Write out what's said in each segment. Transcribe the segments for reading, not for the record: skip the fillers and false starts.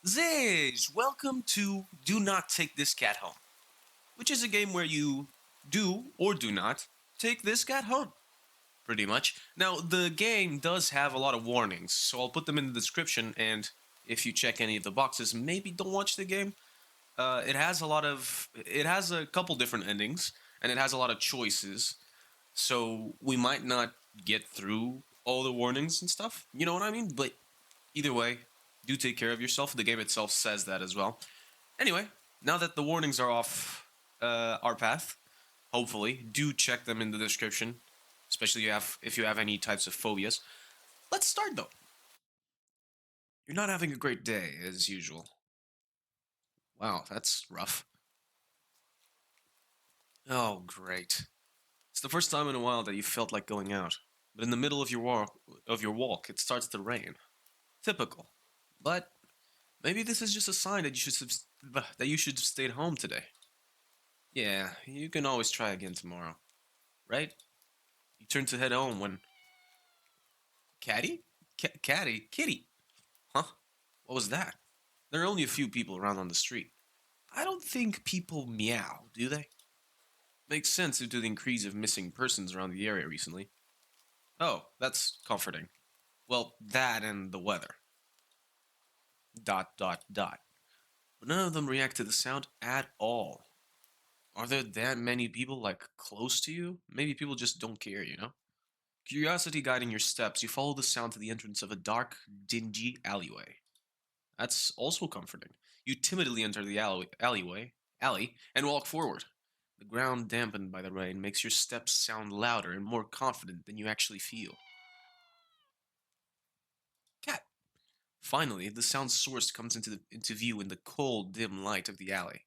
Ziz, welcome to Do Not Take This Cat Home, which is a game where you do or do not take this cat home, pretty much. Now, the game does have a lot of warnings, so I'll put them in the description, and if you check any of the boxes, maybe don't watch the game. It has a couple different endings, and it has a lot of choices, so we might not get through all the warnings and stuff, you know what I mean? But either way, do take care of yourself. The game itself says that as well. Anyway, now that the warnings are off our path, hopefully, do check them in the description, especially if you have any types of phobias. Let's start though. You're not having a great day, as usual. Wow, that's rough. Oh, great. It's the first time in a while that you felt like going out, but in the middle of your walk, it starts to rain. Typical. But maybe this is just a sign that you should have stayed home today. Yeah, you can always try again tomorrow, right? You turn to head home when Caddy, Caddy, Kitty, huh? What was that? There are only a few people around on the street. I don't think people meow, do they? Makes sense due to the increase of missing persons around the area recently. Oh, that's comforting. Well, that and the weather. Dot dot dot. But none of them react to the sound at all. Are there that many people, like, close to you? Maybe people just don't care, you know? Curiosity guiding your steps, you follow the sound to the entrance of a dark, dingy alleyway. That's also comforting. You timidly enter the alley, and walk forward. The ground dampened by the rain makes your steps sound louder and more confident than you actually feel. Cat. Finally, the sound source comes into view in the cold, dim light of the alley.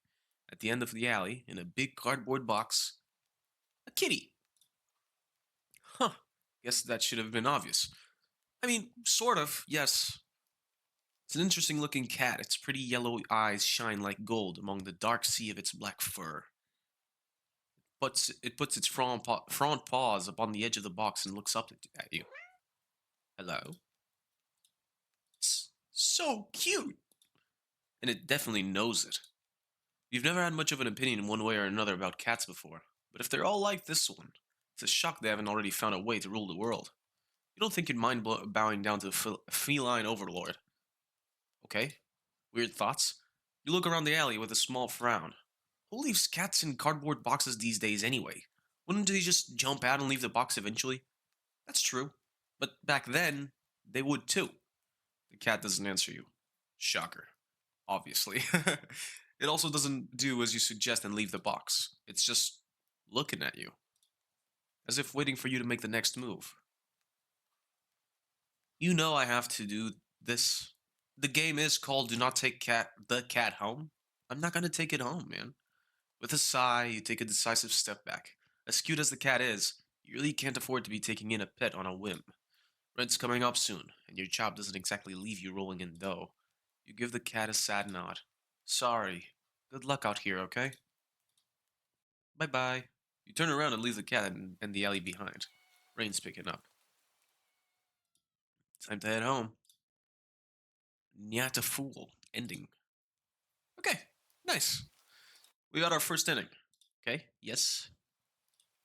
At the end of the alley, in a big cardboard box, a kitty. Huh. Guess that should have been obvious. I mean, sort of, yes. It's an interesting looking cat. Its pretty yellow eyes shine like gold among the dark sea of its black fur. It puts its front paws upon the edge of the box and looks up at you. Hello? It's so cute! And it definitely knows it. You've never had much of an opinion one way or another about cats before, but if they're all like this one, it's a shock they haven't already found a way to rule the world. You don't think you'd mind bowing down to a feline overlord. Okay? Weird thoughts? You look around the alley with a small frown. Who leaves cats in cardboard boxes these days anyway? Wouldn't they just jump out and leave the box eventually? That's true. But back then, they would too. The cat doesn't answer you. Shocker. Obviously. It also doesn't do as you suggest and leave the box. It's just looking at you, as if waiting for you to make the next move. You know I have to do this. The game is called Do Not Take the Cat Home. I'm not gonna take it home, man. With a sigh, you take a decisive step back. As cute as the cat is, you really can't afford to be taking in a pet on a whim. Rent's coming up soon, and your job doesn't exactly leave you rolling in dough. You give the cat a sad nod. Sorry. Good luck out here, okay? Bye bye. You turn around and leave the cat and the alley behind. Rain's picking up. Time to head home. Nyat a fool. Ending. Okay, nice. We got our first inning. Okay, yes.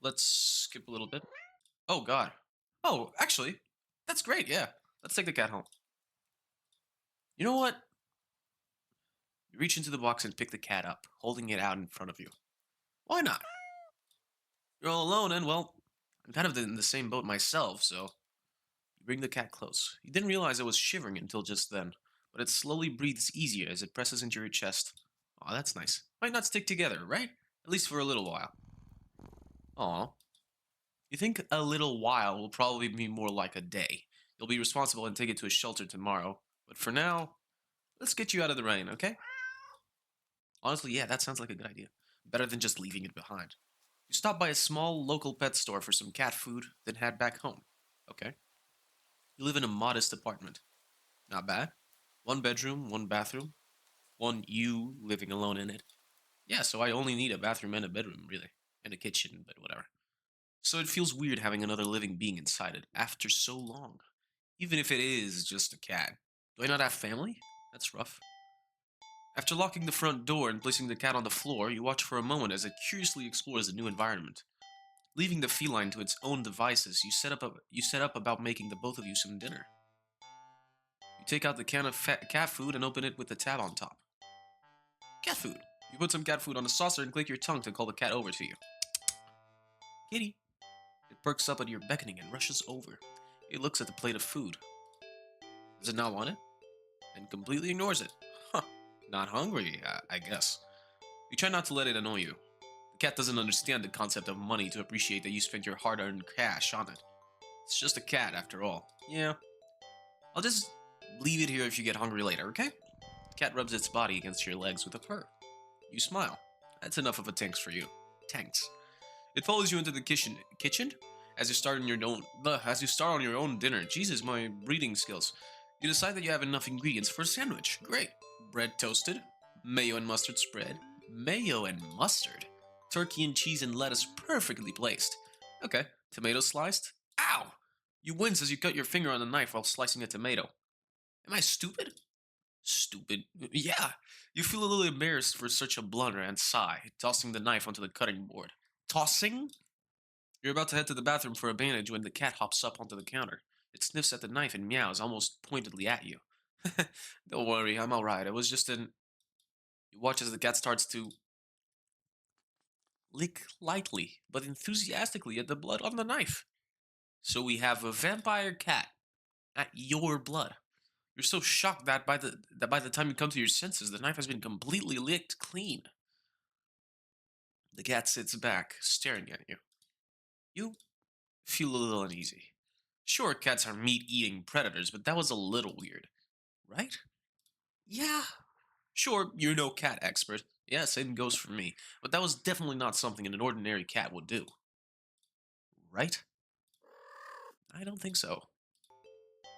Let's skip a little bit. Oh, God. Oh, actually, that's great, yeah. Let's take the cat home. You know what? You reach into the box and pick the cat up, holding it out in front of you. Why not? You're all alone, and, well, I'm kind of in the same boat myself, so you bring the cat close. You didn't realize it was shivering until just then, but it slowly breathes easier as it presses into your chest. Aw, that's nice. Might not stick together, right? At least for a little while. Aw. You think a little while will probably be more like a day. You'll be responsible and take it to a shelter tomorrow. But for now, let's get you out of the rain, okay? Honestly, yeah, that sounds like a good idea. Better than just leaving it behind. You stop by a small local pet store for some cat food, then head back home. Okay. You live in a modest apartment. Not bad. One bedroom, one bathroom. One you living alone in it. Yeah, so I only need a bathroom and a bedroom, really. And a kitchen, but whatever. So it feels weird having another living being inside it after so long. Even if it is just a cat. Do I not have family? That's rough. After locking the front door and placing the cat on the floor, you watch for a moment as it curiously explores the new environment. Leaving the feline to its own devices, you set up about making the both of you some dinner. You take out the can of cat food and open it with the tab on top. Cat food. You put some cat food on a saucer and click your tongue to call the cat over to you. Kitty. It perks up at your beckoning and rushes over. It looks at the plate of food. Does it not want it? And completely ignores it. Huh. Not hungry, I guess. You try not to let it annoy you. The cat doesn't understand the concept of money to appreciate that you spent your hard-earned cash on it. It's just a cat, after all. Yeah. I'll just leave it here if you get hungry later, okay? The cat rubs its body against your legs with a purr. You smile. That's enough of a thanks for you. Thanks. It follows you into the kitchen. Kitchen? As you start on your own dinner. Jesus, my reading skills. You decide that you have enough ingredients for a sandwich. Great. Bread toasted, mayo and mustard spread, mayo and mustard, turkey and cheese and lettuce perfectly placed. Okay. Tomato sliced. Ow! You wince as you cut your finger on the knife while slicing a tomato. Am I stupid? Stupid. Yeah. You feel a little embarrassed for such a blunder and sigh, tossing the knife onto the cutting board. Tossing? You're about to head to the bathroom for a bandage when the cat hops up onto the counter. It sniffs at the knife and meows almost pointedly at you. Don't worry, I'm alright. It was just an... You watch as the cat starts to lick lightly, but enthusiastically at the blood on the knife. So we have a vampire cat at your blood. You're so shocked that by the time you come to your senses, the knife has been completely licked clean. The cat sits back, staring at you. You feel a little uneasy. Sure, cats are meat-eating predators, but that was a little weird. Right? Yeah. Sure, you're no cat expert. Yeah, same goes for me. But that was definitely not something an ordinary cat would do. Right? I don't think so.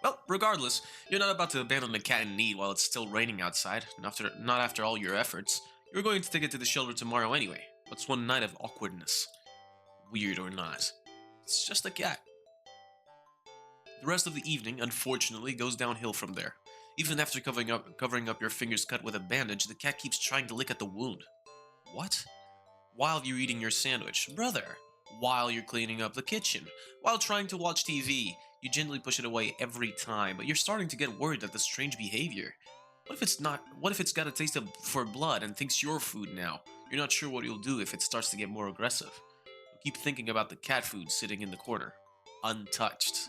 Well, regardless, you're not about to abandon the cat in need while it's still raining outside. Not after all your efforts. You're going to take it to the shelter tomorrow anyway. What's one night of awkwardness? Weird or not. It's just a cat. The rest of the evening, unfortunately, goes downhill from there. Even after covering up your fingers cut with a bandage, the cat keeps trying to lick at the wound. What? While you're eating your sandwich, brother. While you're cleaning up the kitchen. While trying to watch TV. You gently push it away every time, but you're starting to get worried at the strange behavior. What if it's got a taste for blood and thinks you're food now? You're not sure what you'll do if it starts to get more aggressive. You keep thinking about the cat food sitting in the corner. Untouched.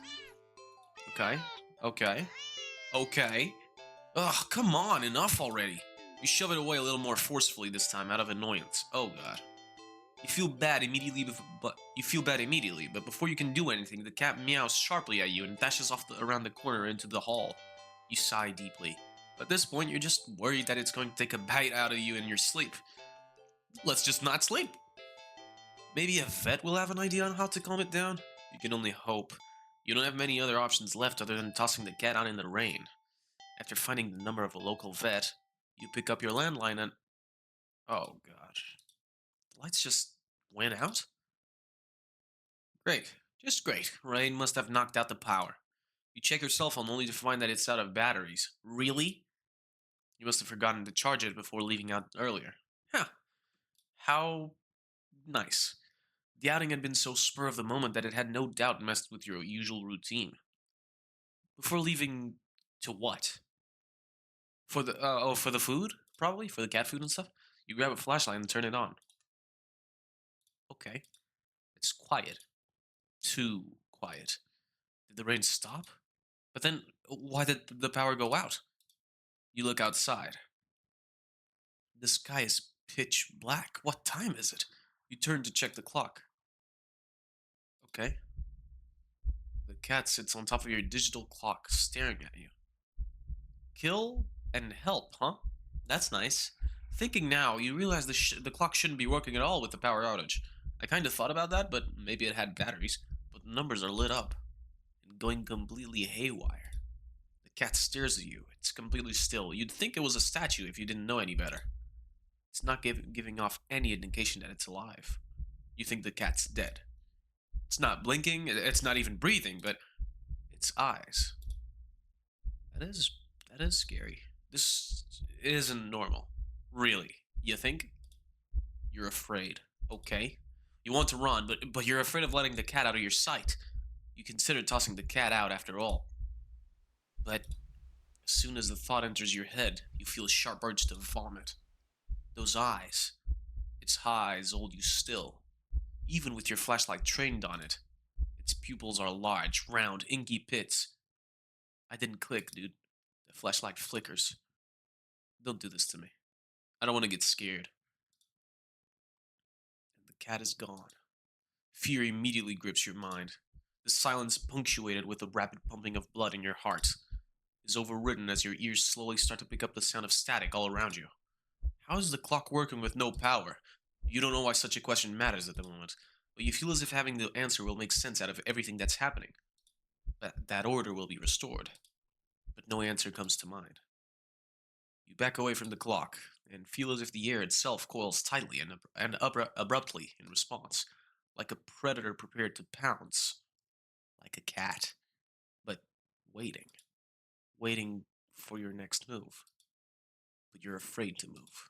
Okay. Okay. Okay. Ugh, come on, enough already. You shove it away a little more forcefully this time, out of annoyance. Oh god. You feel bad immediately, but before you can do anything, the cat meows sharply at you and dashes off around the corner into the hall. You sigh deeply. At this point, you're just worried that it's going to take a bite out of you in your sleep. Let's just not sleep. Maybe a vet will have an idea on how to calm it down? You can only hope. You don't have many other options left other than tossing the cat out in the rain. After finding the number of a local vet, you pick up your landline and... Oh god. The lights just went out? Great. Just great. Rain must have knocked out the power. You check your cell phone only to find that it's out of batteries. Really? You must have forgotten to charge it before leaving out earlier. Huh. How nice. The outing had been so spur of the moment that it had no doubt messed with your usual routine. Before leaving, to what? For the food? Probably? For the cat food and stuff? You grab a flashlight and turn it on. Okay. It's quiet. Too quiet. Did the rain stop? But then, why did the power go out? You look outside. The sky is pitch black. What time is it? You turn to check the clock. Okay. The cat sits on top of your digital clock, staring at you. Kill and help, huh? That's nice. Thinking now, you realize the clock shouldn't be working at all with the power outage. I kind of thought about that, but maybe it had batteries. But the numbers are lit up and going completely haywire. The cat stares at you. It's completely still. You'd think it was a statue if you didn't know any better. It's not giving off any indication that it's alive. You think the cat's dead. It's not blinking, it's not even breathing, but its eyes. That is scary. This isn't normal. Really? You think? You're afraid. Okay. You want to run, but you're afraid of letting the cat out of your sight. You consider tossing the cat out after all. But as soon as the thought enters your head, you feel a sharp urge to vomit. Those eyes. Its eyes hold you still, even with your flashlight trained on it. Its pupils are large, round, inky pits. I didn't click, dude. The flashlight flickers. Don't do this to me. I don't want to get scared. And the cat is gone. Fear immediately grips your mind. The silence, punctuated with the rapid pumping of blood in your heart, is overridden as your ears slowly start to pick up the sound of static all around you. How is the clock working with no power? You don't know why such a question matters at the moment, but you feel as if having the answer will make sense out of everything that's happening. That order will be restored, but no answer comes to mind. You back away from the clock, and feel as if the air itself coils tightly and abruptly in response, like a predator prepared to pounce, like a cat, but waiting, waiting for your next move. But you're afraid to move.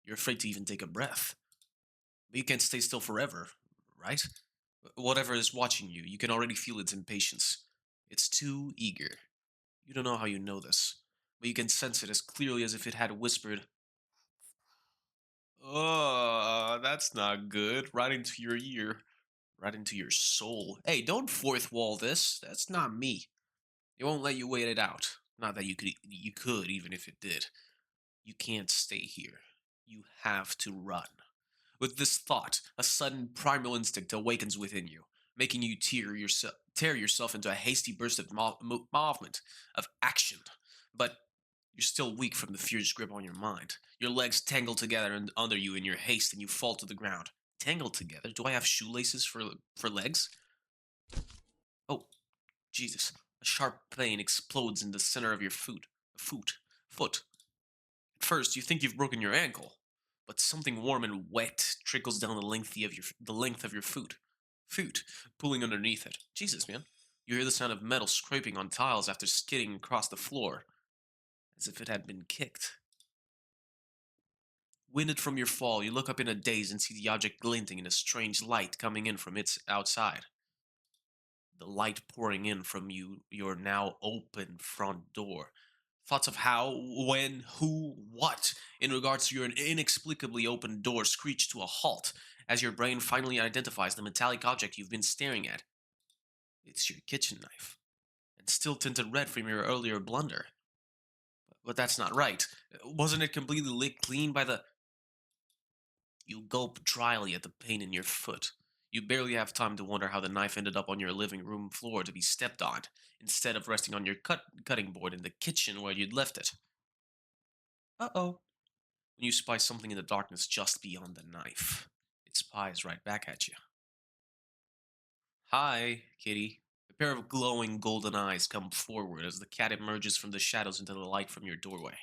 You're afraid to even take a breath. But you can't stay still forever, right? Whatever is watching you, you can already feel its impatience. It's too eager. You don't know how you know this, but you can sense it as clearly as if it had whispered, "Oh, that's not good," right into your ear, right into your soul. Hey, don't fourth wall this. That's not me. It won't let you wait it out. Not that you could even if it did. You can't stay here. You have to run. With this thought, a sudden primal instinct awakens within you, making you tear yourself into a hasty burst of movement, of action. But you're still weak from the fierce grip on your mind. Your legs tangle together under you in your haste, and you fall to the ground. Tangled together? Do I have shoelaces for legs? Oh, Jesus. A sharp pain explodes in the center of your foot. At first, you think you've broken your ankle, but something warm and wet trickles down the length of your foot, pulling underneath it. Jesus, man. You hear the sound of metal scraping on tiles after skidding across the floor, as if it had been kicked. Winded from your fall, you look up in a daze and see the object glinting in a strange light coming in from its outside. The light pouring in from your now open front door. Thoughts of how, when, who, what, in regards to your inexplicably open door, screech to a halt as your brain finally identifies the metallic object you've been staring at. It's your kitchen knife, and still tinted red from your earlier blunder. But that's not right. Wasn't it completely licked clean by the... You gulp dryly at the pain in your foot. You barely have time to wonder how the knife ended up on your living room floor to be stepped on, instead of resting on your cutting board in the kitchen where you'd left it. Uh-oh. When you spy something in the darkness just beyond the knife, it spies right back at you. Hi, kitty. A pair of glowing golden eyes come forward as the cat emerges from the shadows into the light from your doorway.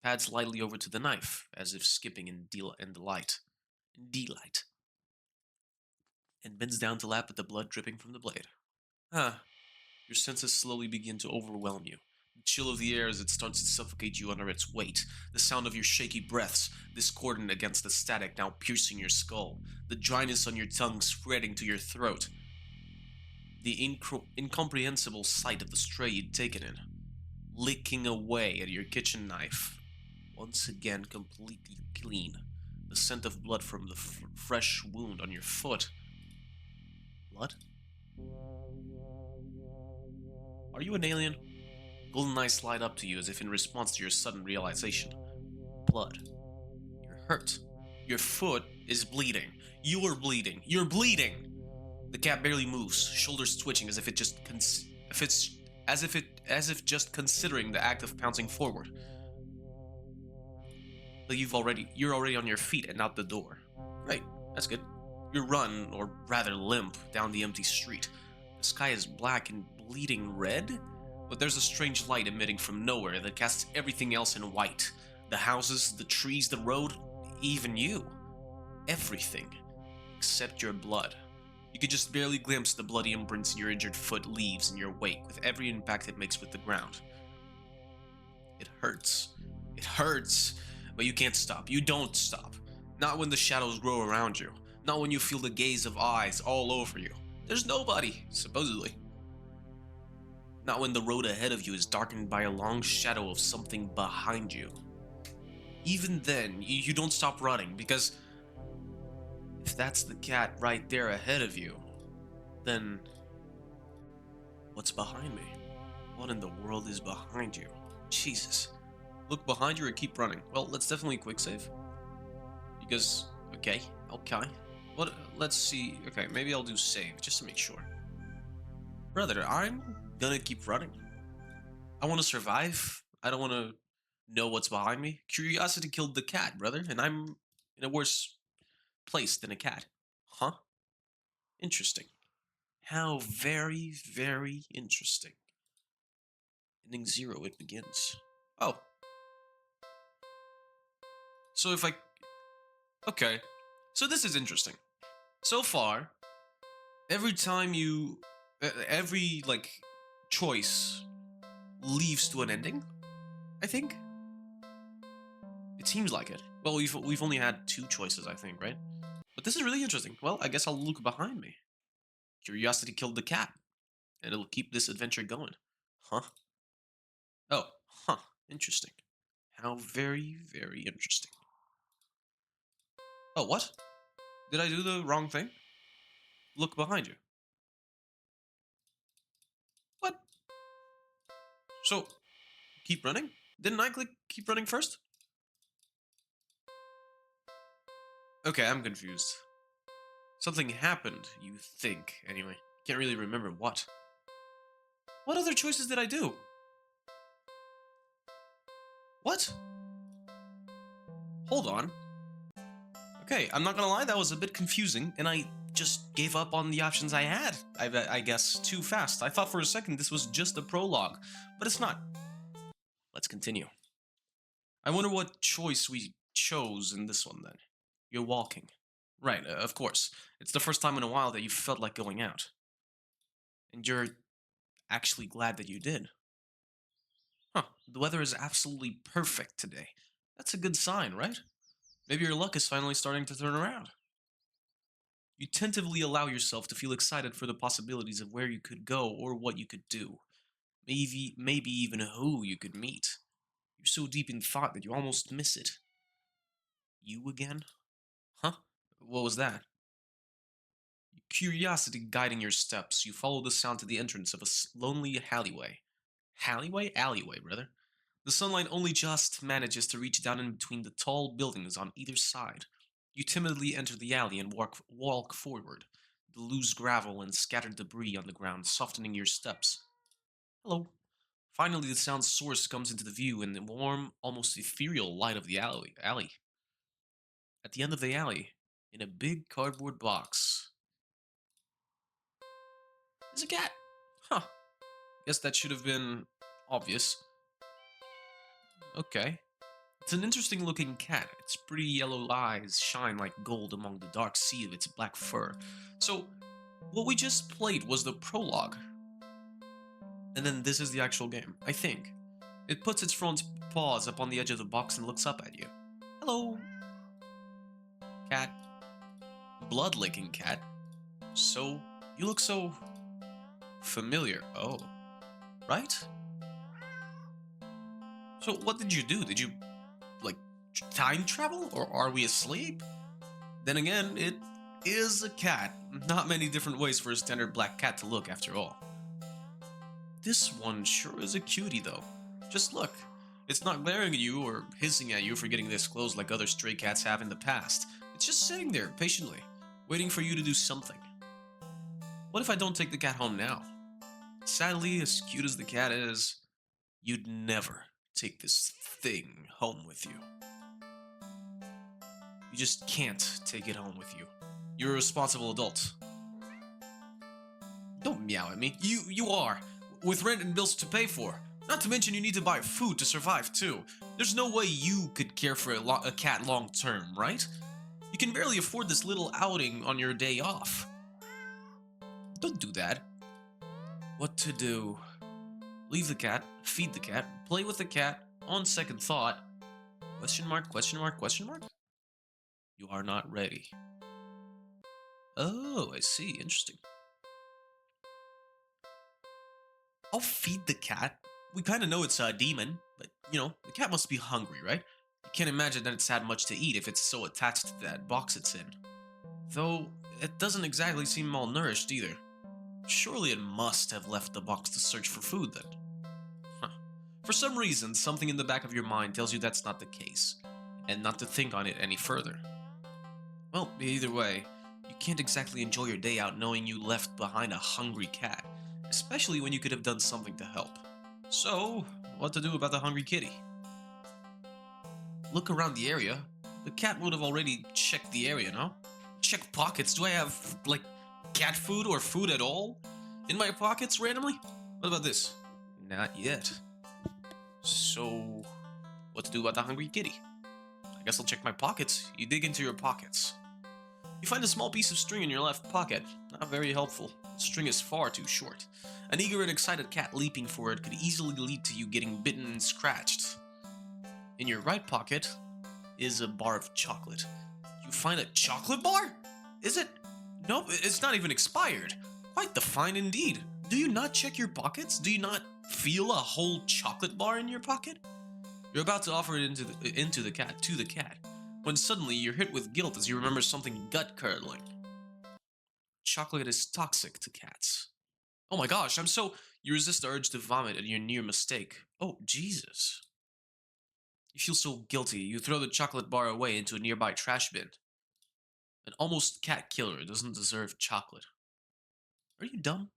Pads lightly over to the knife, as if skipping in delight, and bends down to lap at the blood dripping from the blade. Your senses slowly begin to overwhelm you. The chill of the air as it starts to suffocate you under its weight. The sound of your shaky breaths, discordant against the static now piercing your skull. The dryness on your tongue spreading to your throat. The incomprehensible sight of the stray you'd taken in. Licking away at your kitchen knife. Once again completely clean. The scent of blood from the fresh wound on your foot. Blood? Are you an alien? Golden eyes slide up to you as if in response to your sudden realization. Blood. You're hurt. Your foot is bleeding. You're bleeding. You're bleeding! The cat barely moves, shoulders twitching as if just considering the act of pouncing forward. But you're already on your feet and out the door. Great, that's good. You run, or rather limp, down the empty street. The sky is black and bleeding red, but there's a strange light emitting from nowhere that casts everything else in white. The houses, the trees, the road, even you. Everything. Except your blood. You can just barely glimpse the bloody imprints your injured foot leaves in your wake with every impact it makes with the ground. It hurts. It hurts. but you can't stop. You don't stop. Not when the shadows grow around you. Not when you feel the gaze of eyes all over you. There's nobody, supposedly. Not when the road ahead of you is darkened by a long shadow of something behind you. Even then, you don't stop running, because if that's the cat right there ahead of you, then what's behind me? What in the world is behind you? Jesus. Look behind you or keep running? Well, let's definitely quick save. Because, okay. What? Let's see. Okay, maybe I'll do save, just to make sure. Brother, I'm gonna keep running. I want to survive. I don't want to know what's behind me. Curiosity killed the cat, brother, and I'm in a worse place than a cat. Huh? Interesting. How very, very interesting. Ending 0, it begins. Oh. So if I... Okay. So this is interesting. So far, every time you... every, like, choice leads to an ending, I think. It seems like it. Well, we've only had 2 choices, I think, right? But this is really interesting. Well, I guess I'll look behind me. Curiosity killed the cat, and it'll keep this adventure going. Huh? Oh, huh. Interesting. How very, very interesting. Oh, what? Did I do the wrong thing? Look behind you. What? So, keep running? Didn't I click keep running first? Okay, I'm confused. Something happened, you think, anyway. Can't really remember what. What other choices did I do? What? Hold on. Okay, I'm not gonna lie, that was a bit confusing, and I just gave up on the options I had, I guess, too fast. I thought for a second this was just a prologue, but it's not. Let's continue. I wonder what choice we chose in this one, then. You're walking. Right, of course. It's the first time in a while that you felt like going out. And you're actually glad that you did. Huh, the weather is absolutely perfect today. That's a good sign, right? Maybe your luck is finally starting to turn around. You tentatively allow yourself to feel excited for the possibilities of where you could go or what you could do. Maybe even who you could meet. You're so deep in thought that you almost miss it. You again? Huh? What was that? Curiosity guiding your steps, you follow the sound to the entrance of a lonely alleyway. Alleyway, brother. The sunlight only just manages to reach down in between the tall buildings on either side. You timidly enter the alley and walk forward, the loose gravel and scattered debris on the ground softening your steps. Hello. Finally, the sound's source comes into the view in the warm, almost ethereal light of the alley. At the end of the alley, in a big cardboard box, is a cat. Huh. Guess that should have been obvious. Okay. It's an interesting looking cat. Its pretty yellow eyes shine like gold among the dark sea of its black fur. So, what we just played was the prologue. And then this is the actual game, I think. It puts its front paws up on the edge of the box and looks up at you. Hello. Cat. Blood-licking cat. So, you look so familiar. Oh. Right? So, what did you do? Did you, like, time travel? Or are we asleep? Then again, it is a cat. Not many different ways for a standard black cat to look, after all. This one sure is a cutie, though. Just look. It's not glaring at you or hissing at you for getting this close like other stray cats have in the past. It's just sitting there, patiently, waiting for you to do something. What if I don't take the cat home now? Sadly, as cute as the cat is, you'd never take this thing home with you. You just can't take it home with you. You're a responsible adult. Don't meow at me. You are. With rent and bills to pay for. Not to mention you need to buy food to survive too. There's no way you could care for a cat long term, right? You can barely afford this little outing on your day off. Don't do that. What to do? Leave the cat, feed the cat, play with the cat, on second thought. Question mark, question mark, question mark? You are not ready. Oh, I see. Interesting. I'll feed the cat. We kind of know it's a demon, but you know, the cat must be hungry, right? You can't imagine that it's had much to eat if it's so attached to that box it's in. Though, it doesn't exactly seem malnourished either. Surely it must have left the box to search for food then. Huh. For some reason, something in the back of your mind tells you that's not the case, and not to think on it any further. Well, either way, you can't exactly enjoy your day out knowing you left behind a hungry cat, especially when you could have done something to help. So, what to do about the hungry kitty? Look around the area. The cat would have already checked the area, no? Check pockets. Do I have, like, cat food or food at all in my pockets randomly? What about this? Not yet. So, what to do about the hungry kitty? I guess I'll check my pockets. You dig into your pockets. You find a small piece of string in your left pocket. Not very helpful. The string is far too short. An eager and excited cat leaping for it could easily lead to you getting bitten and scratched. In your right pocket is a bar of chocolate. You find a chocolate bar? Is it? Nope, it's not even expired. Quite the find indeed. Do you not check your pockets? Do you not feel a whole chocolate bar in your pocket? You're about to offer it to the cat, when suddenly you're hit with guilt as you remember something gut-curdling. Chocolate is toxic to cats. Oh my gosh, You resist the urge to vomit at your near mistake. Oh, Jesus. You feel so guilty, you throw the chocolate bar away into a nearby trash bin. An almost cat killer doesn't deserve chocolate. Are you dumb?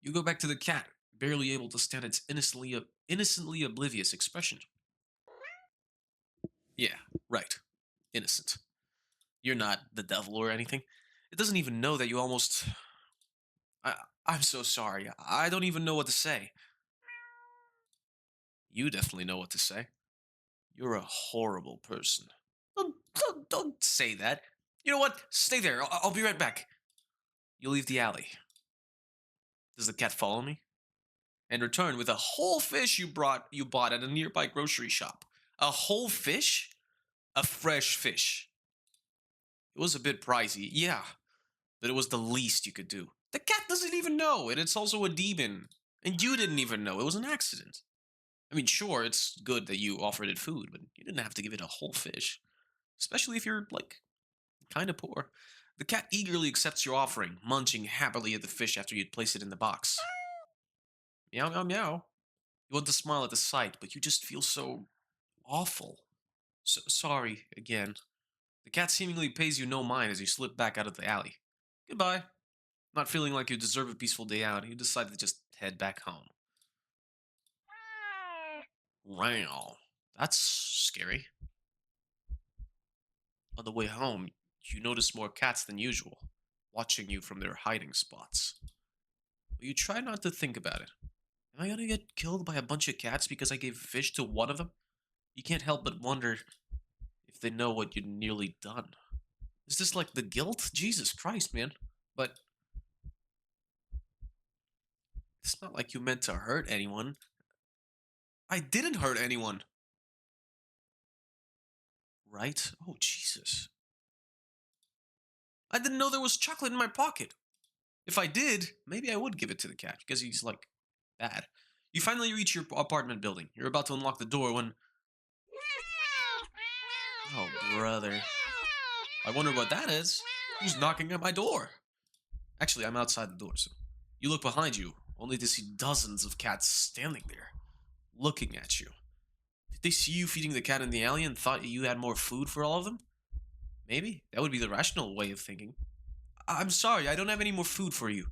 You go back to the cat, barely able to stand its innocently oblivious expression. Yeah, right. Innocent. You're not the devil or anything. It doesn't even know that you almost... I, I'm so sorry. I don't even know what to say. You definitely know what to say. You're a horrible person. Don't say that. You know what? Stay there. I'll be right back. You leave the alley. Does the cat follow me? And return with a whole fish you bought at a nearby grocery shop. A whole fish? A fresh fish. It was a bit pricey, yeah, but it was the least you could do. The cat doesn't even know, and it's also a demon. And you didn't even know. It was an accident. I mean, sure, it's good that you offered it food, but you didn't have to give it a whole fish. Especially if you're, like, kind of poor. The cat eagerly accepts your offering, munching happily at the fish after you'd placed it in the box. Meow, meow, meow. You want to smile at the sight, but you just feel so awful. So sorry, again. The cat seemingly pays you no mind as you slip back out of the alley. Goodbye. Not feeling like you deserve a peaceful day out, you decide to just head back home. Wow. That's scary. On the way home, you notice more cats than usual, watching you from their hiding spots. But you try not to think about it. Am I gonna get killed by a bunch of cats because I gave fish to one of them? You can't help but wonder if they know what you'd nearly done. Is this like the guilt? Jesus Christ, man. But it's not like you meant to hurt anyone. I didn't hurt anyone. Right? Oh, Jesus. I didn't know there was chocolate in my pocket. If I did, maybe I would give it to the cat because he's, like, bad. You finally reach your apartment building. You're about to unlock the door when... Oh, brother. I wonder what that is. Who's knocking at my door? Actually, I'm outside the door, so... You look behind you, only to see dozens of cats standing there, looking at you. Did they see you feeding the cat in the alley and thought you had more food for all of them? Maybe. That would be the rational way of thinking. I'm sorry, I don't have any more food for you.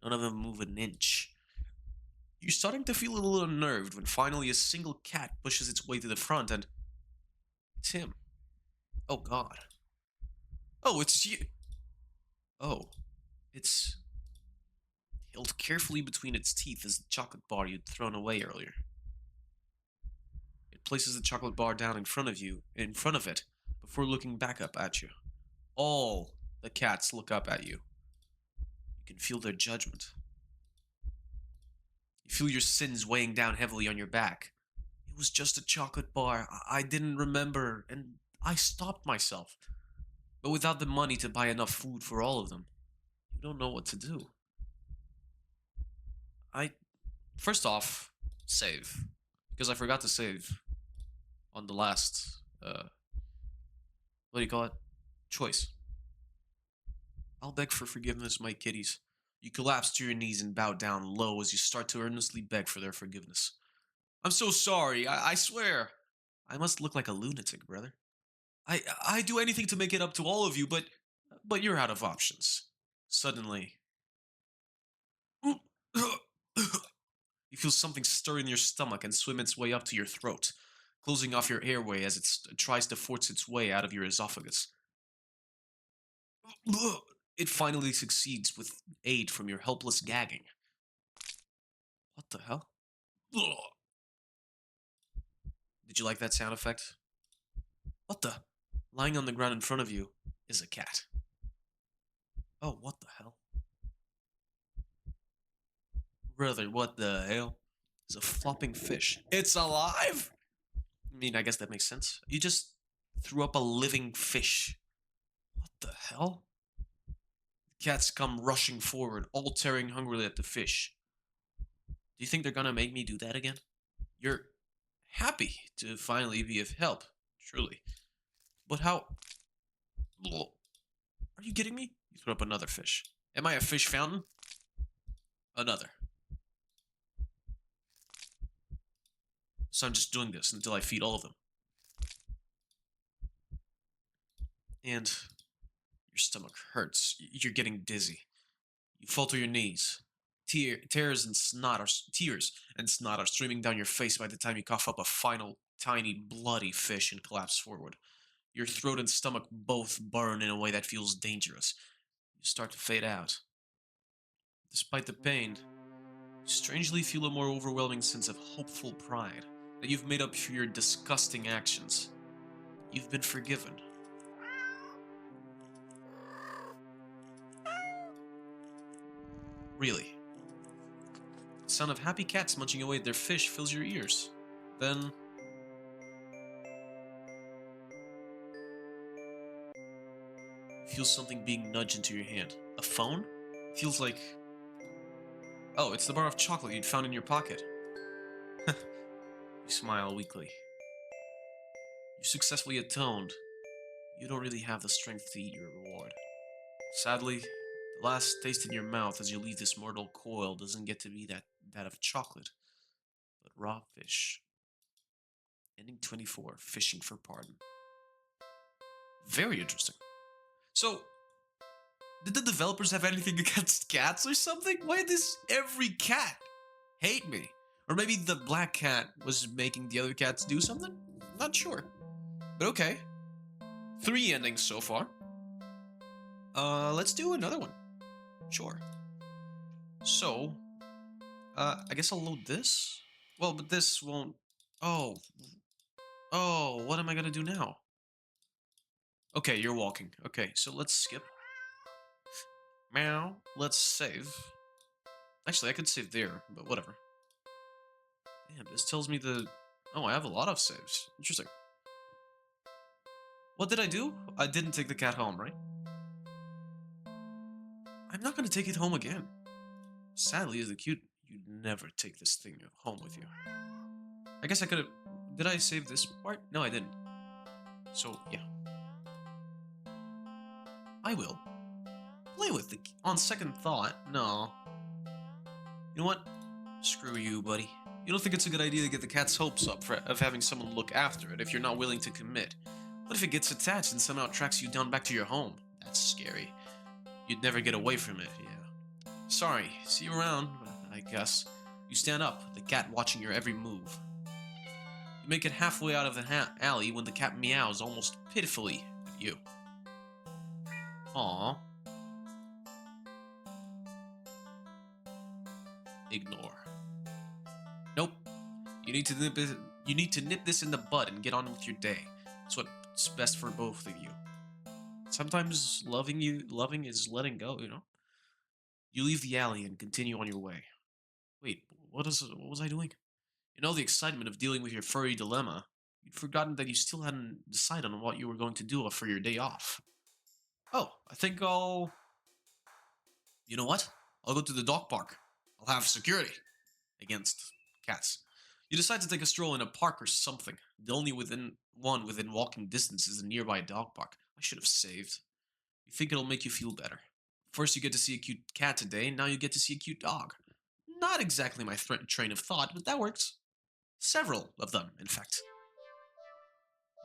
None of them move an inch. You're starting to feel a little unnerved when finally a single cat pushes its way to the front and... It's him. Oh, God. Oh, it's you. Oh, it's... Held carefully between its teeth is the chocolate bar you'd thrown away earlier. It places the chocolate bar down in front of it, before looking back up at you. All the cats look up at you. You can feel their judgment. You feel your sins weighing down heavily on your back. It was just a chocolate bar. I didn't remember, and I stopped myself. But without the money to buy enough food for all of them, you don't know what to do. I, first off, save. Because I forgot to save on the last, what do you call it? Choice. I'll beg for forgiveness, my kitties. You collapse to your knees and bow down low as you start to earnestly beg for their forgiveness. I'm so sorry, I swear. I must look like a lunatic, brother. I do anything to make it up to all of you, but you're out of options. Suddenly, you feel something stir in your stomach and swim its way up to your throat, closing off your airway as it tries to force its way out of your esophagus. It finally succeeds with aid from your helpless gagging. What the hell? Did you like that sound effect? What the? Lying on the ground in front of you is a cat. Oh, what the hell? Brother, what the hell? It's a flopping fish. It's alive? I mean, I guess that makes sense. You just threw up a living fish. What the hell? Cats come rushing forward, all tearing hungrily at the fish. Do you think they're gonna make me do that again? You're happy to finally be of help, truly. But how? Are you kidding me? You threw up another fish. Am I a fish fountain? Another. So I'm just doing this until I feed all of them. And your stomach hurts. You're getting dizzy. You fall to your knees. Tears and snot are streaming down your face by the time you cough up a final, tiny, bloody fish and collapse forward. Your throat and stomach both burn in a way that feels dangerous. You start to fade out. Despite the pain, you strangely feel a more overwhelming sense of hopeful pride that you've made up for your disgusting actions. You've been forgiven. Really. The sound of happy cats munching away at their fish fills your ears. Then you feel something being nudged into your hand. A phone? It feels like... Oh, it's the bar of chocolate you'd found in your pocket. You smile weakly. You successfully atoned. You don't really have the strength to eat your reward. Sadly, the last taste in your mouth as you leave this mortal coil doesn't get to be that of chocolate, but raw fish. Ending 24, fishing for pardon. Very interesting. So, did the developers have anything against cats or something? Why does every cat hate me? Or maybe the black cat was making the other cats do something? Not sure. But okay. 3 endings so far. Let's do another one. Sure. So, I guess I'll load this. Well, but this won't... Oh. Oh, what am I gonna do now? Okay, you're walking. Okay, so let's skip. Meow. Let's save. Actually, I could save there, but whatever. Damn, this tells me the... Oh, I have a lot of saves. Interesting. What did I do? I didn't take the cat home, right? I'm not gonna take it home again. Sadly, as a cute, you'd never take this thing home with you. I guess I could've... Did I save this part? No, I didn't. So, yeah. I will. Play with the... On second thought, no. You know what? Screw you, buddy. You don't think it's a good idea to get the cat's hopes up of having someone look after it if you're not willing to commit. What if it gets attached and somehow tracks you down back to your home? That's scary. You'd never get away from it, yeah. Sorry, see you around, I guess. You stand up, the cat watching your every move. You make it halfway out of the alley when the cat meows almost pitifully at you. Aww. Ignore. Nope. You need to nip this in the bud and get on with your day. It's what's best for both of you. Sometimes loving is letting go, you know? You leave the alley and continue on your way. Wait, what was I doing? In all the excitement of dealing with your furry dilemma, you'd forgotten that you still hadn't decided on what you were going to do for your day off. Oh, I think I'll... You know what? I'll go to the dog park. I'll have security against cats. You decide to take a stroll in a park or something. The only one within walking distance is a nearby dog park. I should have saved. You think it'll make you feel better. First you get to see a cute cat today, now you get to see a cute dog. Not exactly my train of thought, but that works. Several of them, in fact.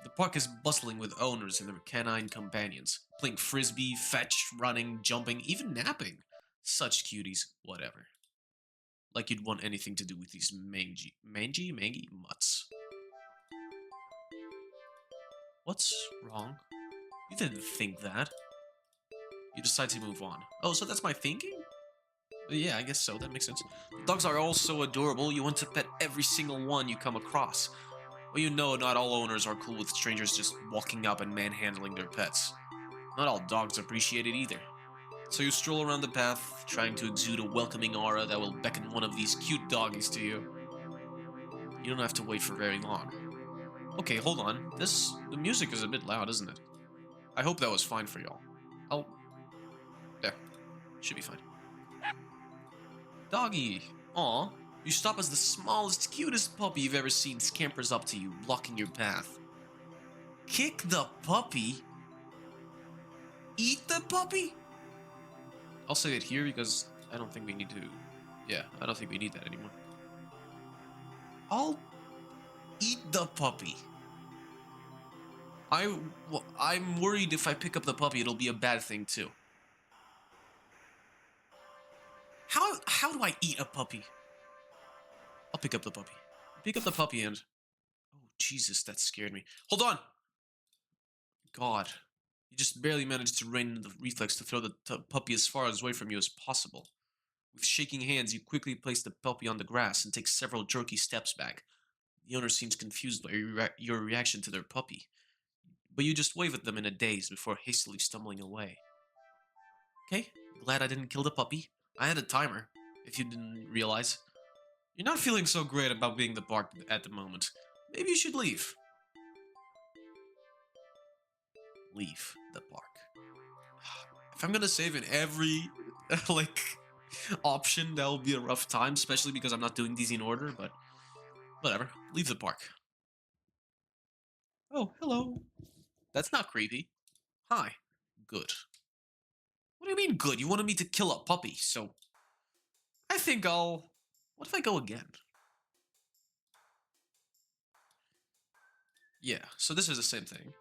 The park is bustling with owners and their canine companions, playing frisbee, fetch, running, jumping, even napping. Such cuties, whatever. Like you'd want anything to do with these mangy mutts. What's wrong? You didn't think that. You decide to move on. Oh, so that's my thinking? Yeah, I guess so. That makes sense. Dogs are all so adorable, you want to pet every single one you come across. Well, you know not all owners are cool with strangers just walking up and manhandling their pets. Not all dogs appreciate it either. So you stroll around the path, trying to exude a welcoming aura that will beckon one of these cute doggies to you. You don't have to wait for very long. Okay, hold on. The music is a bit loud, isn't it? I hope that was fine for y'all. There. Should be fine. Doggy. Aw. You stop as the smallest, cutest puppy you've ever seen scampers up to you, blocking your path. Kick the puppy? Eat the puppy? I'll say it here because I don't think we need to... Yeah, I don't think we need that anymore. I'll eat the puppy. I'm worried if I pick up the puppy, it'll be a bad thing too. How do I eat a puppy? I'll pick up the puppy. Pick up the puppy and... Oh, Jesus, that scared me. Hold on! God. You just barely managed to rein in the reflex to throw the puppy as far away from you as possible. With shaking hands, you quickly place the puppy on the grass and take several jerky steps back. The owner seems confused by your reaction to their puppy, but you just wave at them in a daze before hastily stumbling away. Okay, glad I didn't kill the puppy. I had a timer, if you didn't realize. You're not feeling so great about being the park at the moment. Maybe you should leave. Leave the park. If I'm gonna save in every, like, option, that will be a rough time, especially because I'm not doing these in order, but whatever. Leave the park. Oh, hello. That's not creepy. Hi. Good. What do you mean good? You wanted me to kill a puppy, so... I think I'll... What if I go again? Yeah, so this is the same thing.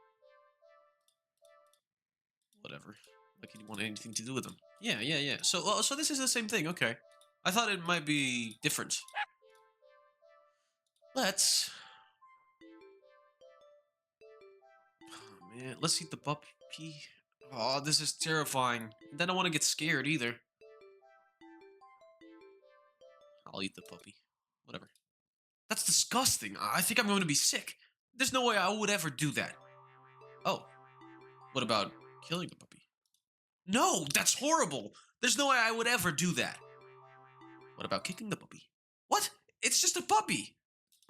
Whatever. Like you want anything to do with them. Yeah. So this is the same thing, okay. I thought it might be different. Let's... Oh, man. Let's eat the puppy. Oh, this is terrifying. And then I don't want to get scared either. I'll eat the puppy. Whatever. That's disgusting. I think I'm going to be sick. There's no way I would ever do that. Oh. What about killing the puppy? No, that's horrible. There's no way I would ever do that. What about kicking the puppy? What? It's just a puppy.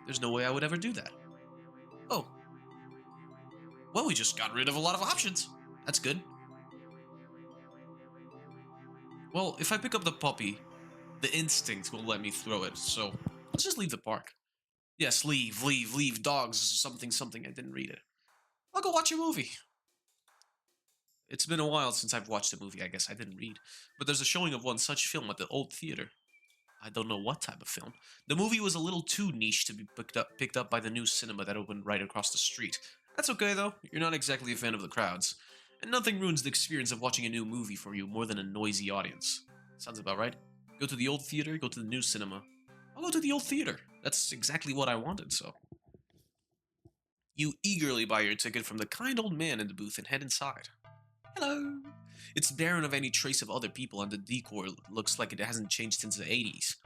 There's no way I would ever do that. Oh. Well, we just got rid of a lot of options. That's good. Well, if I pick up the puppy, the instinct will let me throw it, so let's just leave the park. Yes, leave, dogs, something, I didn't read it. I'll go watch a movie. It's been a while since I've watched a movie, I guess I didn't read. But there's a showing of one such film at the old theater. I don't know what type of film. The movie was a little too niche to be picked up by the new cinema that opened right across the street. That's okay though, you're not exactly a fan of the crowds. And nothing ruins the experience of watching a new movie for you more than a noisy audience. Sounds about right. Go to the old theater, go to the new cinema. I'll go to the old theater. That's exactly what I wanted, so. You eagerly buy your ticket from the kind old man in the booth and head inside. Hello. It's barren of any trace of other people, and the decor looks like it hasn't changed since the 80s.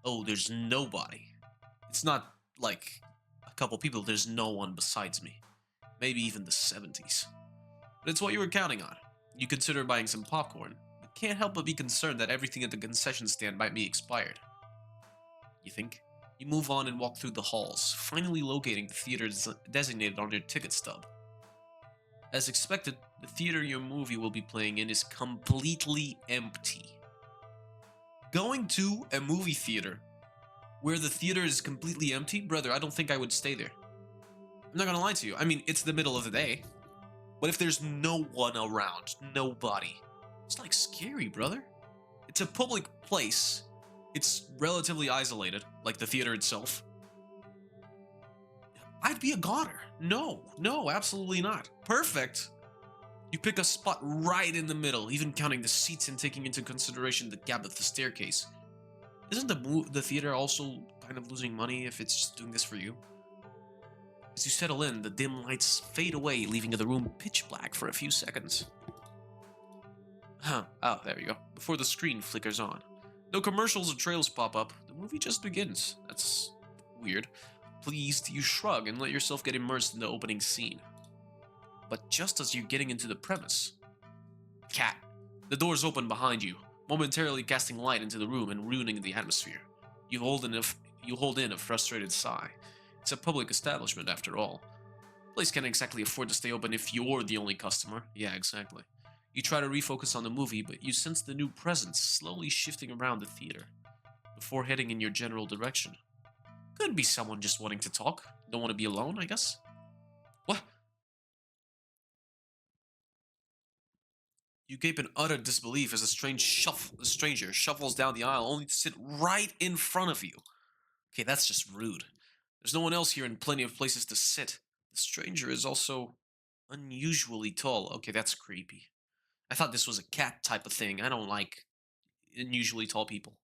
Oh, there's nobody. It's not like a couple people, there's no one besides me. Maybe even the 70s. But it's what you were counting on. You consider buying some popcorn, but can't help but be concerned that everything at the concession stand might be expired. You think? You move on and walk through the halls, finally locating the theater designated on your ticket stub. As expected, the theater your movie will be playing in is completely empty. Going to a movie theater where the theater is completely empty, brother, I don't think I would stay there. I'm not gonna lie to you. I mean, it's the middle of the day, but if there's no one around, nobody, it's like scary, brother. It's a public place. It's relatively isolated, like the theater itself. I'd be a goner. No, absolutely not. Perfect. You pick a spot right in the middle, even counting the seats and taking into consideration the gap of the staircase. Isn't the theater also kind of losing money if it's just doing this for you? As you settle in, the dim lights fade away, leaving the room pitch black for a few seconds. Oh, there you go. Before the screen flickers on. No commercials or trails pop up. The movie just begins. That's weird. Pleased, you shrug and let yourself get immersed in the opening scene. But just as you're getting into the premise... Cat. The doors open behind you, momentarily casting light into the room and ruining the atmosphere. You hold in a frustrated sigh. It's a public establishment, after all. The place can't exactly afford to stay open if you're the only customer. Yeah, exactly. You try to refocus on the movie, but you sense the new presence slowly shifting around the theater, before heading in your general direction. Could be someone just wanting to talk. Don't want to be alone, I guess. What? You gape in utter disbelief as a stranger shuffles down the aisle only to sit right in front of you. Okay, that's just rude. There's no one else here and plenty of places to sit. The stranger is also unusually tall. Okay, that's creepy. I thought this was a cat type of thing. I don't like unusually tall people.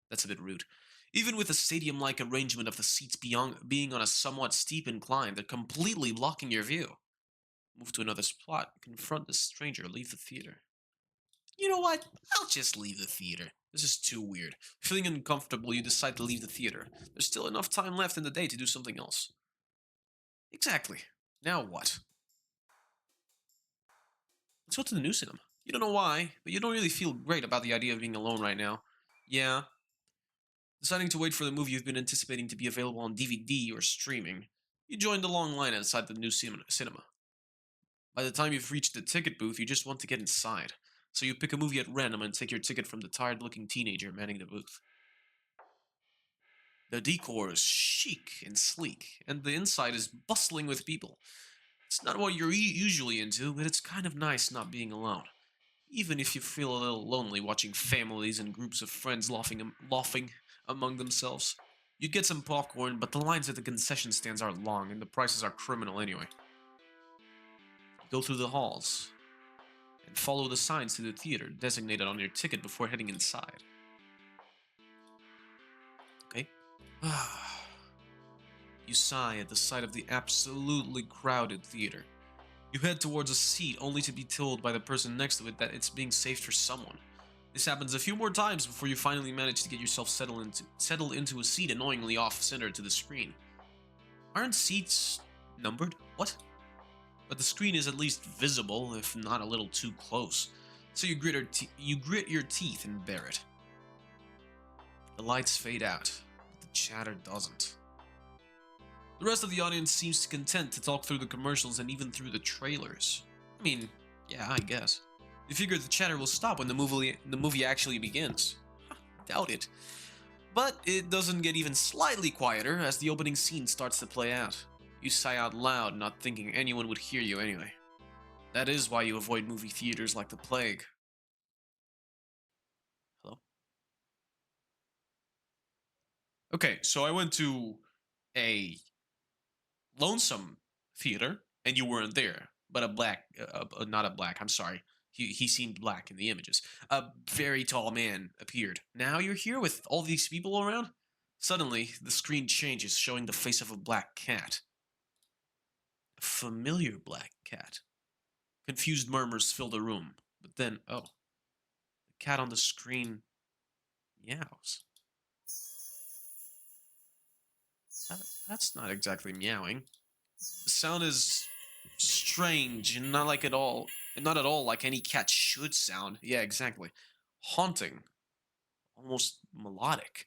That's a bit rude. Even with a stadium-like arrangement of the seats being on a somewhat steep incline, they're completely blocking your view. Move to another spot, confront the stranger, leave the theater. You know what? I'll just leave the theater. This is too weird. Feeling uncomfortable, you decide to leave the theater. There's still enough time left in the day to do something else. Exactly. Now what? Let's go to the new cinema. You don't know why, but you don't really feel great about the idea of being alone right now. Yeah. Deciding to wait for the movie you've been anticipating to be available on DVD or streaming, you join the long line outside the new cinema. By the time you've reached the ticket booth, you just want to get inside. So you pick a movie at random and take your ticket from the tired-looking teenager manning the booth. The decor is chic and sleek, and the inside is bustling with people. It's not what you're usually into, but it's kind of nice not being alone. Even if you feel a little lonely watching families and groups of friends laughing among themselves. You get some popcorn, but the lines at the concession stands are long, and the prices are criminal anyway. You go through the halls, and follow the signs to the theater designated on your ticket before heading inside. Okay? You sigh at the sight of the absolutely crowded theater. You head towards a seat only to be told by the person next to it that it's being saved for someone. This happens a few more times before you finally manage to get yourself settled into a seat annoyingly off-center to the screen. Aren't seats numbered? What? But the screen is at least visible, if not a little too close. So you grit your teeth and bear it. The lights fade out, but the chatter doesn't. The rest of the audience seems content to talk through the commercials and even through the trailers. I mean, yeah, I guess. You figure the chatter will stop when the movie actually begins. Doubt it. But it doesn't get even slightly quieter as the opening scene starts to play out. You sigh out loud, not thinking anyone would hear you anyway. That is why you avoid movie theaters like the plague. Hello? Okay, so I went to a lonesome theater, and you weren't there. But not a black, I'm sorry. He seemed black in the images. A very tall man appeared. Now you're here with all these people around? Suddenly, the screen changes, showing the face of a black cat. A familiar black cat. Confused murmurs fill the room. But then, oh. The cat on the screen meows. That's not exactly meowing. The sound is strange and not at all like any cat should sound. Yeah, exactly. Haunting, almost melodic,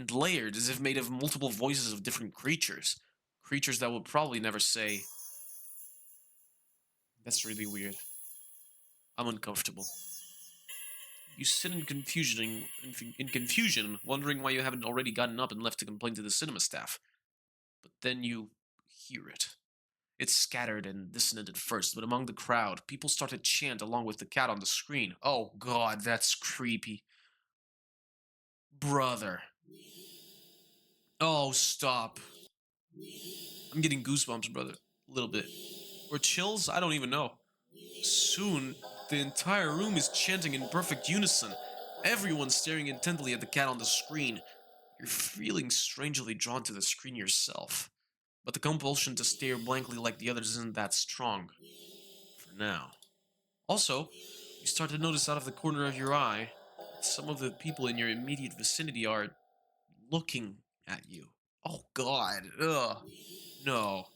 and layered as if made of multiple voices of different creatures. Creatures that would probably never say. That's really weird. I'm uncomfortable. You sit in confusion, wondering why you haven't already gotten up and left to complain to the cinema staff. But then you hear it. It's scattered and dissonant at first, but among the crowd, people start to chant along with the cat on the screen. Oh god, that's creepy. Brother. Oh, stop. I'm getting goosebumps, brother. A little bit. Or chills? I don't even know. Soon, the entire room is chanting in perfect unison. Everyone's staring intently at the cat on the screen. You're feeling strangely drawn to the screen yourself. But the compulsion to stare blankly like the others isn't that strong. For now. Also, you start to notice out of the corner of your eye that some of the people in your immediate vicinity are looking at you. Oh god. Ugh. No.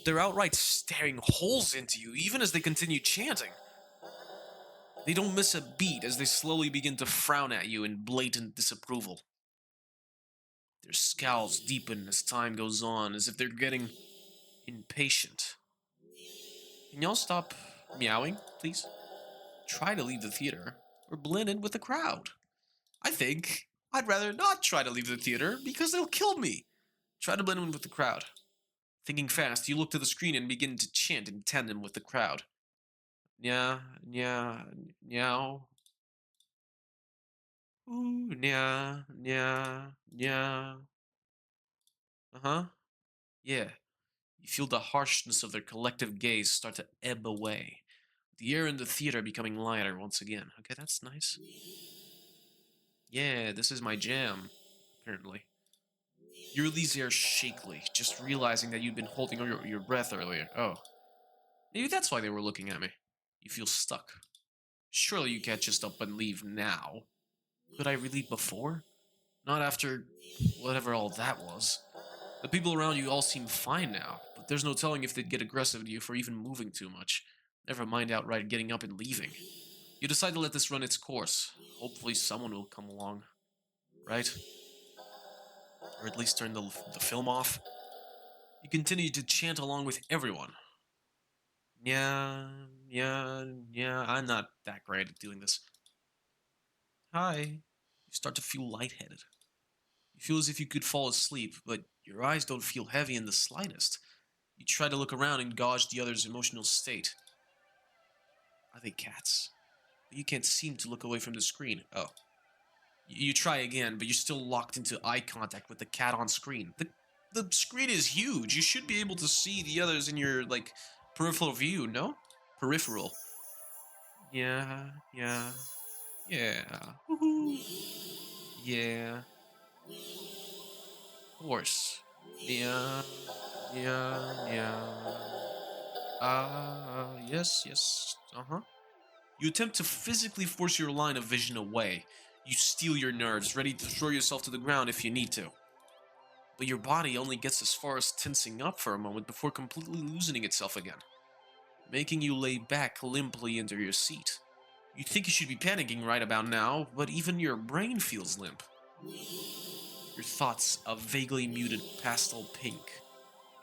They're outright staring holes into you, even as they continue chanting. They don't miss a beat as they slowly begin to frown at you in blatant disapproval. Their scowls deepen as time goes on, as if they're getting impatient. Can y'all stop meowing, please? Try to leave the theater, or blend in with the crowd. I think I'd rather not try to leave the theater, because they'll kill me. Try to blend in with the crowd. Thinking fast, you look to the screen and begin to chant in tandem with the crowd. Nya, nya, meow. Ooh, nya, nya, nya. Uh-huh. Yeah. You feel the harshness of their collective gaze start to ebb away. The air in the theater becoming lighter once again. Okay, that's nice. Yeah, this is my jam, apparently. You release air shakily, just realizing that you'd been holding your breath earlier. Oh. Maybe that's why they were looking at me. You feel stuck. Surely you can't just up and leave now. Could I really before? Not after whatever all that was. The people around you all seem fine now, but there's no telling if they'd get aggressive to you for even moving too much. Never mind outright getting up and leaving. You decide to let this run its course. Hopefully someone will come along. Right? Or at least turn the film off. You continue to chant along with everyone. Yeah, yeah, yeah, I'm not that great at doing this. Hi. You start to feel lightheaded. You feel as if you could fall asleep, but your eyes don't feel heavy in the slightest. You try to look around and gauge the other's emotional state. Are they cats? You can't seem to look away from the screen. Oh. You try again, but you're still locked into eye contact with the cat on screen. The screen is huge. You should be able to see the others in your, like, peripheral view, no? Peripheral. Yeah, yeah, yeah. Woohoo. Yeah. Of course. Yeah, yeah, yeah. Yes, yes. Uh-huh. You attempt to physically force your line of vision away. You steel your nerves, ready to throw yourself to the ground if you need to. But your body only gets as far as tensing up for a moment before completely loosening itself again, making you lay back limply into your seat. You think you should be panicking right about now, but even your brain feels limp. Your thoughts a vaguely muted pastel pink,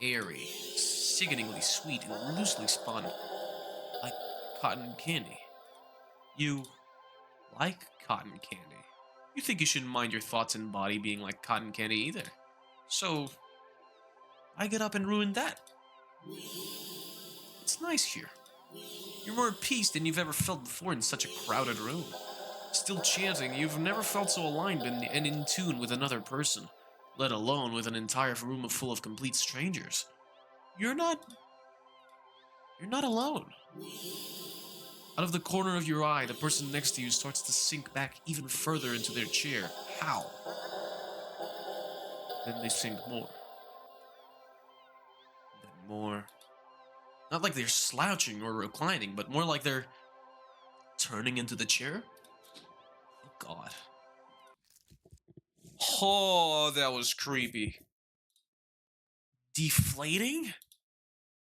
airy, sickeningly sweet and loosely spun, like cotton candy. You like cotton candy. You think you shouldn't mind your thoughts and body being like cotton candy either. So, I get up and ruin that. It's nice here. You're more at peace than you've ever felt before in such a crowded room. Still chanting, you've never felt so aligned and in tune with another person, let alone with an entire room full of complete strangers. You're not alone. Out of the corner of your eye, the person next to you starts to sink back even further into their chair. How? Then they sink more. Then more. Not like they're slouching or reclining, but more like they're turning into the chair? Oh god. Oh, that was creepy. Deflating?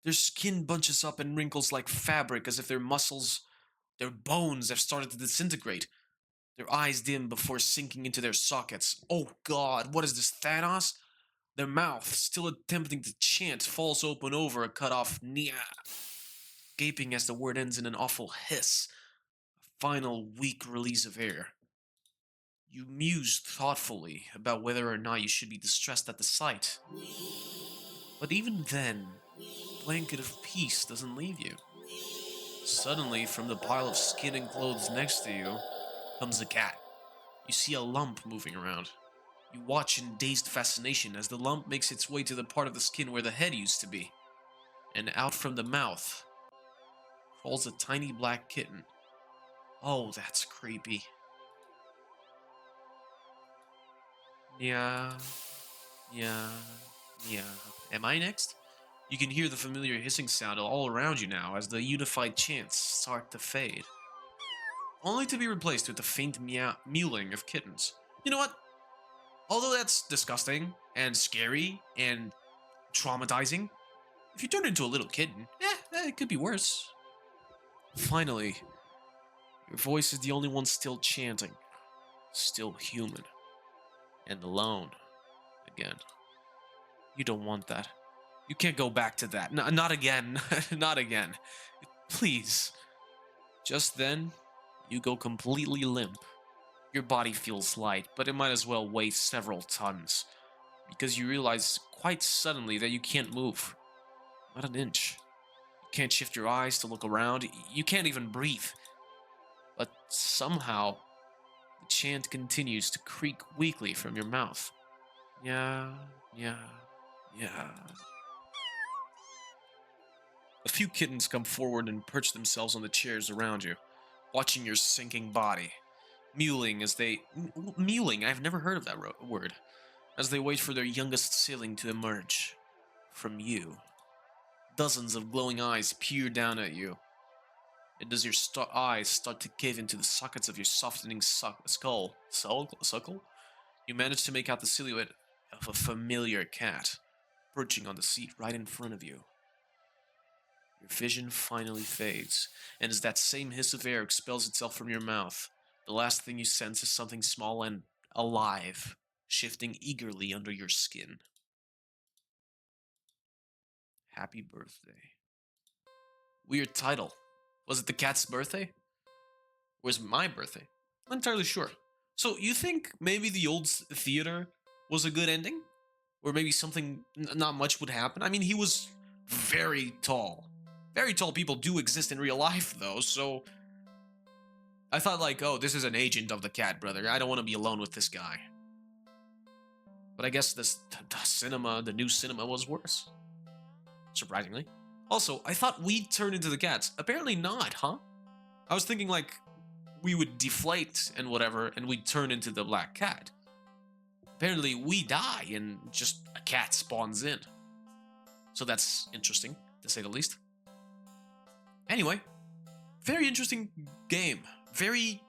Their skin bunches up and wrinkles like fabric as if their muscles, their bones have started to disintegrate. Their eyes dim before sinking into their sockets. Oh god, what is this, Thanos? Their mouth, still attempting to chant, falls open over a cut-off nya, gaping as the word ends in an awful hiss, a final weak release of air. You muse thoughtfully about whether or not you should be distressed at the sight. But even then, the blanket of peace doesn't leave you. Suddenly, from the pile of skin and clothes next to you, comes a cat. You see a lump moving around. You watch in dazed fascination as the lump makes its way to the part of the skin where the head used to be. And out from the mouth crawls a tiny black kitten. Oh, that's creepy. Yeah, yeah, yeah. Am I next? You can hear the familiar hissing sound all around you now as the unified chants start to fade, only to be replaced with the faint mewling of kittens. You know what? Although that's disgusting and scary and traumatizing, if you turn into a little kitten, it could be worse. Finally, your voice is the only one still chanting, still human, and alone again. You don't want that. You can't go back to that. Not again. Not again. Please. Just then, you go completely limp. Your body feels light, but it might as well weigh several tons, because you realize quite suddenly that you can't move. Not an inch. You can't shift your eyes to look around. You can't even breathe. But somehow, the chant continues to creak weakly from your mouth. Yeah, yeah, yeah. A few kittens come forward and perch themselves on the chairs around you, watching your sinking body, mewling as they... Mewling, I've never heard of that word. As they wait for their youngest sibling to emerge. From you. Dozens of glowing eyes peer down at you. And as your eyes start to cave into the sockets of your softening skull, you manage to make out the silhouette of a familiar cat, perching on the seat right in front of you. Your vision finally fades, and as that same hiss of air expels itself from your mouth, the last thing you sense is something small and alive, shifting eagerly under your skin. Happy birthday. Weird title. Was it the cat's birthday? Or was it my birthday? I'm not entirely sure. So you think maybe the old theater was a good ending? Or maybe something, not much would happen? I mean, he was very tall. Very tall people do exist in real life, though, so... I thought, like, oh, this is an agent of the cat, brother. I don't want to be alone with this guy. But I guess the new cinema was worse. Surprisingly. Also, I thought we'd turn into the cats. Apparently not, huh? I was thinking, like, we would deflate and whatever, and we'd turn into the black cat. Apparently we die, and just a cat spawns in. So that's interesting, to say the least. Anyway, very interesting game. Very,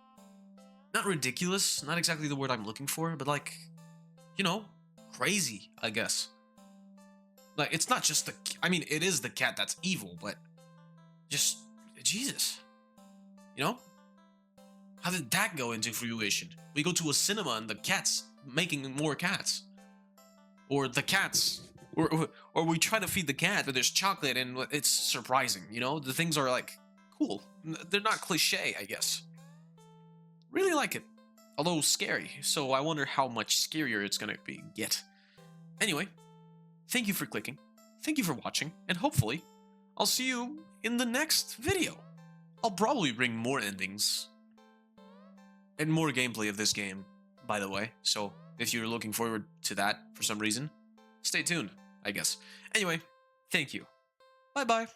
not ridiculous, not exactly the word I'm looking for, but like, you know, crazy, I guess. Like, it's not just I mean, it is the cat that's evil, but just, Jesus. You know? How did that go into fruition? We go to a cinema and the cat's making more cats. Or the cats, or we try to feed the cat, but there's chocolate and it's surprising, you know? The things are like, cool. They're not cliche, I guess. Really like it. Although scary, so I wonder how much scarier it's gonna get. Anyway, thank you for clicking, thank you for watching, and hopefully, I'll see you in the next video. I'll probably bring more endings, and more gameplay of this game, by the way, so if you're looking forward to that for some reason, stay tuned, I guess. Anyway, thank you. Bye-bye.